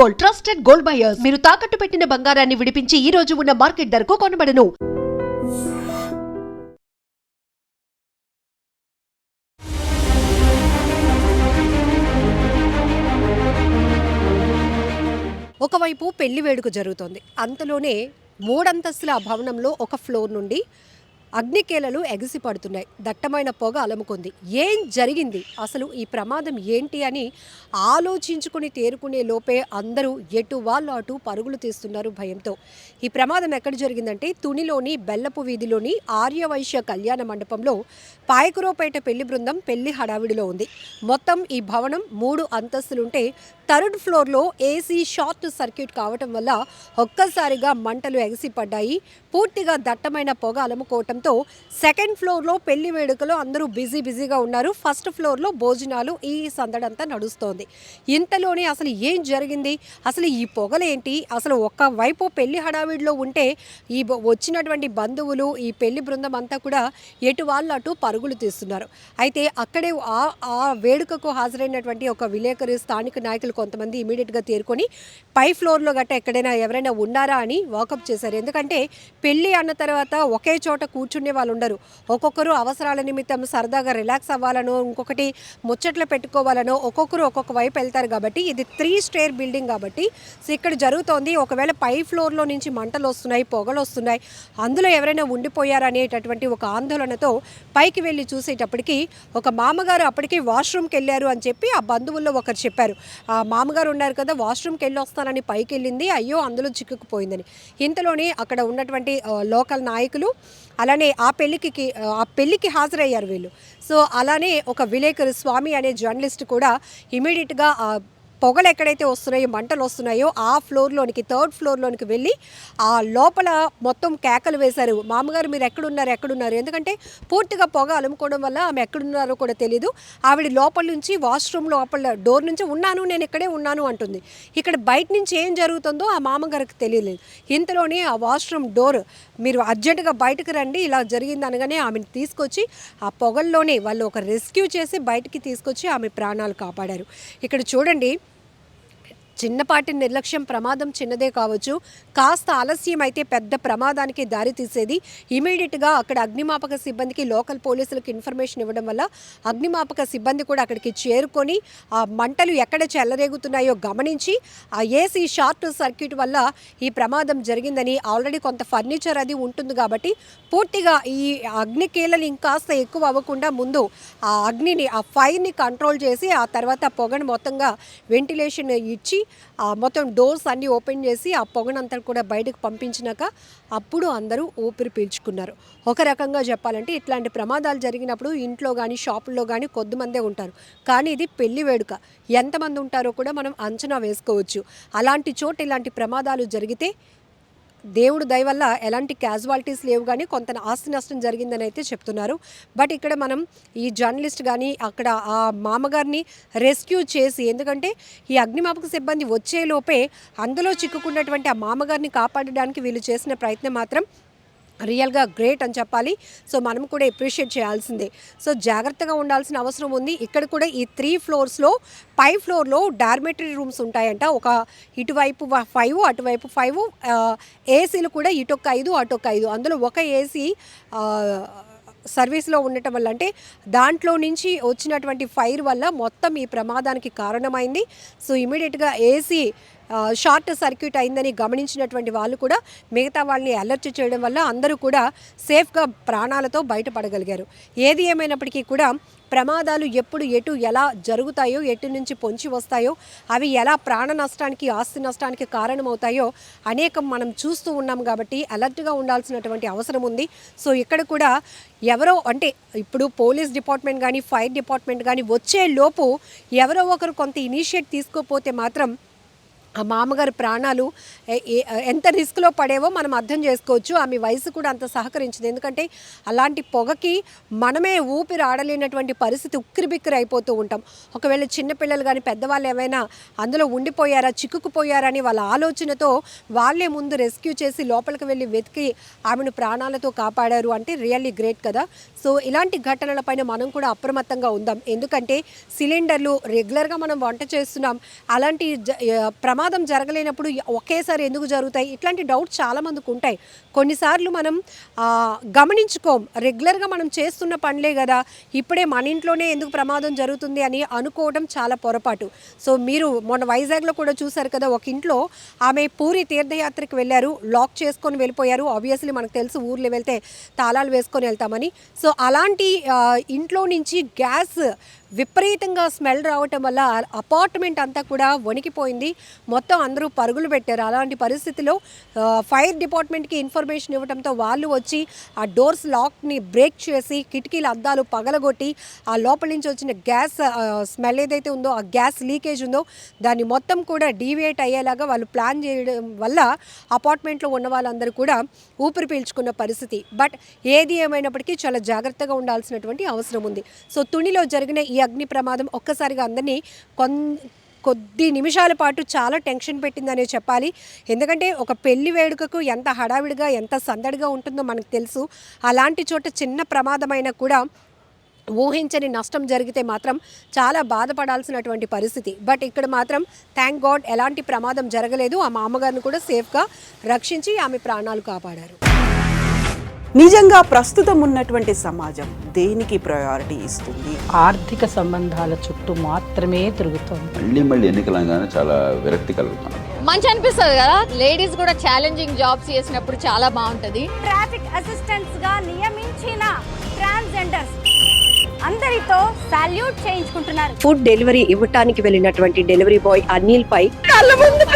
Gold, trusted gold buyers. మీరు తాకట్టు పెట్టిన బంగారాన్ని విడిపించి ఈ రోజు ఉన్న మార్కెట్ ధరకు కొనబడను. ఒకవైపు పెళ్లి వేడుక జరుగుతోంది. అంతలోనే మూడంతస్తుల భవనంలో ఒక ఫ్లోర్ నుండి అగ్నికేలలు ఎగిసి పడుతున్నాయి. దట్టమైన పొగ అలముకుంది. ఏం జరిగింది, అసలు ఈ ప్రమాదం ఏంటి అని ఆలోచించుకుని తేరుకునే లోపే అందరూ ఎటు వాళ్ళు అటు పరుగులు తీస్తున్నారు భయంతో. ఈ ప్రమాదం ఎక్కడ జరిగిందంటే తునిలోని బెల్లపు వీధిలోని ఆర్యవైశ్య కళ్యాణ మండపంలో పాయకురోపేట పెళ్లి బృందం పెళ్లి హడావిడిలో ఉంది. మొత్తం ఈ భవనం 3 అంతస్తులుంటే థర్డ్ ఫ్లోర్లో ఏసీ షార్ట్ సర్క్యూట్ కావటం వల్ల ఒక్కసారిగా మంటలు ఎగసిపడ్డాయి. పూర్తిగా దట్టమైన పొగ అలముకోవటంతో సెకండ్ ఫ్లోర్లో పెళ్లి వేడుకలో అందరూ బిజీగా ఉన్నారు. ఫస్ట్ ఫ్లోర్లో భోజనాలు, ఈ సందడంతా నడుస్తోంది. ఇంతలోనే అసలు ఏం జరిగింది, అసలు ఈ పొగలేంటి, అసలు ఒకవైపు పెళ్లి హడావిడిలో ఉంటే ఈ వచ్చినటువంటి బంధువులు, ఈ పెళ్లి బృందం అంతా కూడా ఎటు వాళ్ళు అటు పరుగులు తీస్తున్నారు. అయితే అక్కడే ఆ వేడుకకు హాజరైనటువంటి ఒక విలేకరి, స్థానిక నాయకులు కొంతమంది ఇమీడియట్గా తేరుకొని పై ఫ్లోర్లో గట్ట ఎక్కడైనా ఎవరైనా ఉన్నారా అని వాకప్ చేశారు. ఎందుకంటే పెళ్ళి అన్న తర్వాత ఒకే చోట కూర్చునే వాళ్ళు ఉండరు. ఒక్కొక్కరు అవసరాల నిమిత్తం సరదాగా రిలాక్స్ అవ్వాలనో, ఇంకొకటి ముచ్చట్లు పెట్టుకోవాలనో ఒక్కొక్కరు ఒక్కొక్క వైపు వెళ్తారు. కాబట్టి ఇది 3 స్టేర్ బిల్డింగ్ కాబట్టి సో ఇక్కడ జరుగుతోంది. ఒకవేళ పై ఫ్లోర్లో నుంచి మంటలు వస్తున్నాయి, పొగలు వస్తున్నాయి, అందులో ఎవరైనా ఉండిపోయారనేటటువంటి ఒక ఆందోళనతో పైకి వెళ్ళి చూసేటప్పటికి ఒక మామగారు అప్పటికి వాష్రూమ్కి వెళ్ళారు అని చెప్పి ఆ బంధువుల్లో ఒకరు చెప్పారు. ఆ మామగారు ఉన్నారు కదా, వాష్రూమ్కి వెళ్ళి వస్తానని పైకి వెళ్ళింది, అయ్యో అందులో చిక్కుకుపోయిందని. ఇంతలోనే అక్కడ ఉన్నటువంటి లోకల్ నాయకులు అలానే ఆ పెళ్ళికి హాజరయ్యారు వీళ్ళు. సో అలానే ఒక విలేకరు స్వామి అనే జర్నలిస్ట్ కూడా ఇమీడియట్గా పొగలు ఎక్కడైతే వస్తున్నాయో, మంటలు వస్తున్నాయో ఆ ఫ్లోర్లోనికి, థర్డ్ ఫ్లోర్లోనికి వెళ్ళి ఆ లోపల మొత్తం కేకలు వేశారు. మామగారు మీరు ఎక్కడున్నారు, ఎందుకంటే పూర్తిగా పొగ అలుముకోవడం వల్ల ఆమె ఎక్కడున్నారో కూడా తెలియదు. ఆవిడ లోపల నుంచి వాష్రూమ్ లోపల డోర్ నుంచి నేను ఇక్కడే ఉన్నాను అంటుంది. ఇక్కడ బయట నుంచి ఏం జరుగుతుందో ఆ మామగారికి తెలియలేదు. ఇంతలోనే ఆ వాష్రూమ్ డోర్ మీరు అర్జెంటుగా బయటకు రండి, ఇలా జరిగింది అనగానే ఆమెను తీసుకొచ్చి ఆ పొగల్లోనే వాళ్ళు ఒక రెస్క్యూ చేసి బయటికి తీసుకొచ్చి ఆమె ప్రాణాలు కాపాడారు. ఇక్కడ చూడండి, చిన్నపాటి నిర్లక్ష్యం ప్రమాదం చిన్నదే కావచ్చు, కాస్త ఆలస్యం అయితే పెద్ద ప్రమాదానికి దారి తీసేది. ఇమీడియట్గా అక్కడ అగ్నిమాపక సిబ్బందికి, లోకల్ పోలీసులకు ఇన్ఫర్మేషన్ ఇవ్వడం వల్ల అగ్నిమాపక సిబ్బంది కూడా అక్కడికి చేరుకొని ఆ మంటలు ఎక్కడ చెలరేగుతున్నాయో గమనించి ఆ ఏసీ షార్ట్ సర్క్యూట్ వల్ల ఈ ప్రమాదం జరిగిందని, ఆల్రెడీ కొంత ఫర్నిచర్ అది ఉంటుంది కాబట్టి పూర్తిగా ఈ అగ్నికీలలు ఇంకాస్త ఎక్కువ అవ్వకుండా ముందు ఆ అగ్నిని, ఆ ఫైర్ని కంట్రోల్ చేసి ఆ తర్వాత పొగను మొత్తంగా వెంటిలేషన్ ఇచ్చి మొత్తం డోర్స్ అన్నీ ఓపెన్ చేసి ఆ పొగనంతా కూడా బయటకు పంపించినాక అప్పుడు అందరూ ఊపిరి పీల్చుకున్నారు. ఒక రకంగా చెప్పాలంటే ఇట్లాంటి ప్రమాదాలు జరిగినప్పుడు ఇంట్లో కానీ షాపుల్లో కానీ కొద్దిమందే ఉంటారు. కానీ ఇది పెళ్లి వేడుక, ఎంతమంది ఉంటారో కూడా మనం అంచనా వేసుకోవచ్చు. అలాంటి చోట ఇలాంటి ప్రమాదాలు జరిగితే దేవుడు దయ వల్ల ఎలాంటి క్యాజువాలిటీస్ లేవు, కానీ కొంత ఆస్తి నష్టం జరిగిందని అయితే చెప్తున్నారు. బట్ ఇక్కడ మనం ఈ జర్నలిస్ట్ కానీ అక్కడ ఆ మామగారిని రెస్క్యూ చేసి, ఎందుకంటే ఈ అగ్నిమాపక సిబ్బంది వచ్చేలోపే అందులో చిక్కుకున్నటువంటి ఆ మామగారిని కాపాడడానికి వీళ్ళు చేసిన ప్రయత్నం మాత్రం రియల్గా గ్రేట్ అని చెప్పాలి. సో మనం కూడా అప్రిషియేట్ చేయాల్సిందే. సో జాగ్రత్తగా ఉండాల్సిన అవసరం ఉంది. ఇక్కడ కూడా ఈ 3 ఫ్లోర్స్లో పై ఫ్లోర్లో డార్మెటరీ రూమ్స్ ఉంటాయంట. ఒక ఇటువైపు 5, అటువైపు 5, ఏసీలు కూడా ఇటొక 5 అటొక 5. అందులో ఒక ఏసీ సర్వీస్లో ఉండటం వల్ల, అంటే దాంట్లో నుంచి వచ్చినటువంటి ఫైర్ వల్ల మొత్తం ఈ ప్రమాదానికి కారణమైంది. సో ఇమీడియట్గా ఏసీ షార్ట్ సర్క్యూట్ అయిందని గమనించినటువంటి వాళ్ళు కూడా మిగతా వాళ్ళని అలర్ట్ చేయడం వల్ల అందరూ కూడా సేఫ్గా ప్రాణాలతో బయటపడగలిగారు. ఏది ఏమైనప్పటికీ కూడా ప్రమాదాలు ఎప్పుడు ఎటు ఎలా జరుగుతాయో, ఎటు నుంచి పొంచి వస్తాయో, అవి ఎలా ప్రాణ నష్టానికి, ఆస్తి నష్టానికి కారణమవుతాయో అనేకం మనం చూస్తూ ఉన్నాం. కాబట్టి అలర్ట్గా ఉండాల్సినటువంటి అవసరం ఉంది. సో ఇక్కడ కూడా ఎవరో, అంటే ఇప్పుడు పోలీస్ డిపార్ట్మెంట్ కానీ ఫైర్ డిపార్ట్మెంట్ కానీ వచ్చే లోపు ఎవరో ఒకరు కొంత ఇనిషియేట్ తీసుకోకపోతే మాత్రం ఆ మామగారి ప్రాణాలు ఎంత రిస్క్లో పడేవో మనం అర్థం చేసుకోవచ్చు. ఆమె వయసు కూడా అంత సహకరించింది. ఎందుకంటే అలాంటి పొగకి మనమే ఊపిరి ఆడలేనటువంటి పరిస్థితి, ఉక్కిరిబిక్కిరి అయిపోతూ ఉంటాం. ఒకవేళ చిన్నపిల్లలు కానీ పెద్దవాళ్ళు ఏమైనా అందులో ఉండిపోయారా, చిక్కుకుపోయారని వాళ్ళ ఆలోచనతో వాళ్ళే ముందు రెస్క్యూ చేసి లోపలికి వెళ్ళి వెతికి ఆమెను ప్రాణాలతో కాపాడారు అంటే రియల్లీ గ్రేట్ కదా. సో ఇలాంటి ఘటనలపైన మనం కూడా అప్రమత్తంగా ఉందాం. ఎందుకంటే సిలిండర్లు రెగ్యులర్గా మనం వంట చేస్తున్నాం, అలాంటి ప్రమాదం జరగలేనప్పుడు ఒకేసారి ఎందుకు జరుగుతాయి? ఇట్లాంటి డౌట్స్ చాలామందికి ఉంటాయి. కొన్నిసార్లు మనం గమనించుకోం, రెగ్యులర్గా మనం చేస్తున్న పనులే కదా, ఇప్పుడే మన ఇంట్లోనే ఎందుకు ప్రమాదం జరుగుతుంది అని అనుకోవడం చాలా పొరపాటు. సో మీరు మొన్న వైజాగ్లో కూడా చూశారు కదా, ఒక ఇంట్లో ఆమె పూరి తీర్థయాత్రకు వెళ్ళారు, లాక్ చేసుకొని వెళ్ళిపోయారు. ఆబ్వియస్లీ మనకు తెలుసు ఊర్లో వెళ్తే తాళాలు వేసుకొని వెళ్తామని. సో అలాంటి ఇంట్లో నుంచి గ్యాస్ విపరీతంగా స్మెల్ రావటం వల్ల అపార్ట్మెంట్ అంతా కూడా వణికిపోయింది. మొత్తం అందరూ పరుగులు పెట్టారు. అలాంటి పరిస్థితిలో ఫైర్ డిపార్ట్మెంట్కి ఇన్ఫర్మేషన్ ఇవ్వడంతో వాళ్ళు వచ్చి ఆ డోర్స్ లాక్ని బ్రేక్ చేసి కిటికీల అద్దాలు పగలగొట్టి ఆ లోపల నుంచి వచ్చిన గ్యాస్ స్మెల్ ఏదైతే ఉందో, ఆ గ్యాస్ లీకేజ్ ఉందో దాన్ని మొత్తం కూడా డీవియేట్ అయ్యేలాగా వాళ్ళు ప్లాన్ చేయడం వల్ల అపార్ట్మెంట్లో ఉన్న వాళ్ళందరూ కూడా ఊపిరి పీల్చుకున్న పరిస్థితి. బట్ ఏది ఏమైనప్పటికీ చాలా జాగ్రత్తగా ఉండాల్సినటువంటి అవసరం ఉంది. సో తునిలో జరిగిన ఈ అగ్ని ప్రమాదం ఒక్కసారిగా అందరినీ కొద్ది నిమిషాల పాటు చాలా టెన్షన్ పెట్టిందనే చెప్పాలి. ఎందుకంటే ఒక పెళ్లి వేడుకకు ఎంత హడావిడిగా ఎంత సందడిగా ఉంటుందో మనకు తెలుసు. అలాంటి చోట చిన్న ప్రమాదమైనా కూడా ఊహించని నష్టం జరిగితే మాత్రం చాలా బాధపడాల్సినటువంటి పరిస్థితి. బట్ ఇక్కడ మాత్రం థ్యాంక్ గాడ్ ఎలాంటి ప్రమాదం జరగలేదు. ఆ మామగారిని కూడా సేఫ్గా రక్షించి ఆమె ప్రాణాలు కాపాడారు. నిజంగా ప్రస్తుతం ఉన్నటువంటి సమాజం దేనికి ప్రయారిటీ ఇస్తుంది? ఆర్థిక సంబంధాల చుట్టూ మాత్రమే తిరుగుతుంది. మళ్ళీ ఎన్నికలంగానే చాలా విరక్తి కలుగుతాం. మంచి అనిపిస్తుంది కదా, లేడీస్ కూడా ఛాలెంజింగ్ జాబ్స్ చేసినప్పుడు చాలా బాగుంటది. ట్రాఫిక్ అసిస్టెంట్స్ గా నియమించిన ట్రాన్స్జెండర్స్ అందరితో సాల్యూట్ చేయించుకుంటున్నారు. ఫుడ్ డెలివరీ ఇవ్వటానికి వెళ్ళినటువంటి డెలివరీ బాయ్ అనిల్ పై కళ్ళ ముందు